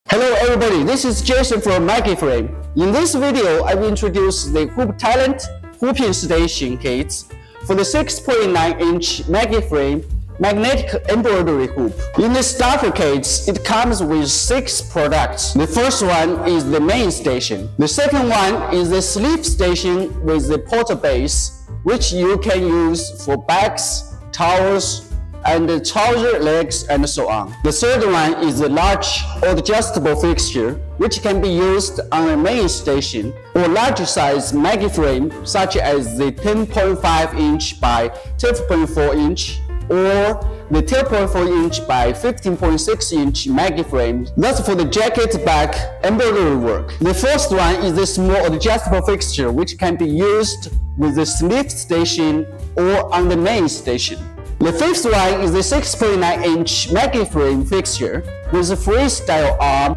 Hello everybody, this is Jason from MagicFrame. In this video, I will introduce the Hoop Talent hooping station kits for the 6.9-inch MagicFrame magnetic embroidery hoop. In the starter kits, it comes with 6 products. The first one is the main station. The second one is the sleeve station with the porter base, which you can use for bags, towels, and the trouser legs and so on. The third one is the large or adjustable fixture, which can be used on a main station or large size MagicFrame such as the 10.5-inch by 12.4-inch or the 12.4-inch by 15.6-inch MagicFrame. That's for the jacket back embroidery work. The first one is the small adjustable fixture, which can be used with the sleeve station or on the main station. The fifth one is the 6.9-inch MagicFrame fixture with a freestyle arm,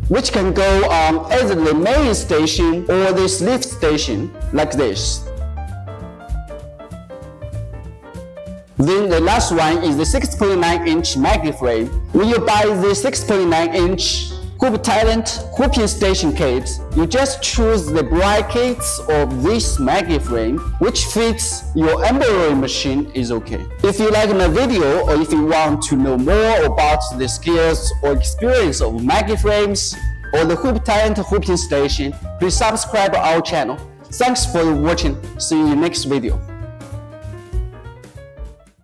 which can go on either the main station or the sleeve station, like this. Then the last one is the 6.9-inch MagicFrame. When you buy the 6.9-inch Hoop Talent hooping station kit, you just choose the brackets of this MagicFrame, which fits your embroidery machine is okay. If you like my video or if you want to know more about the skills or experience of MagicFrames or the Hoop Talent hooping station, please subscribe our channel. Thanks for watching. See you in the next video.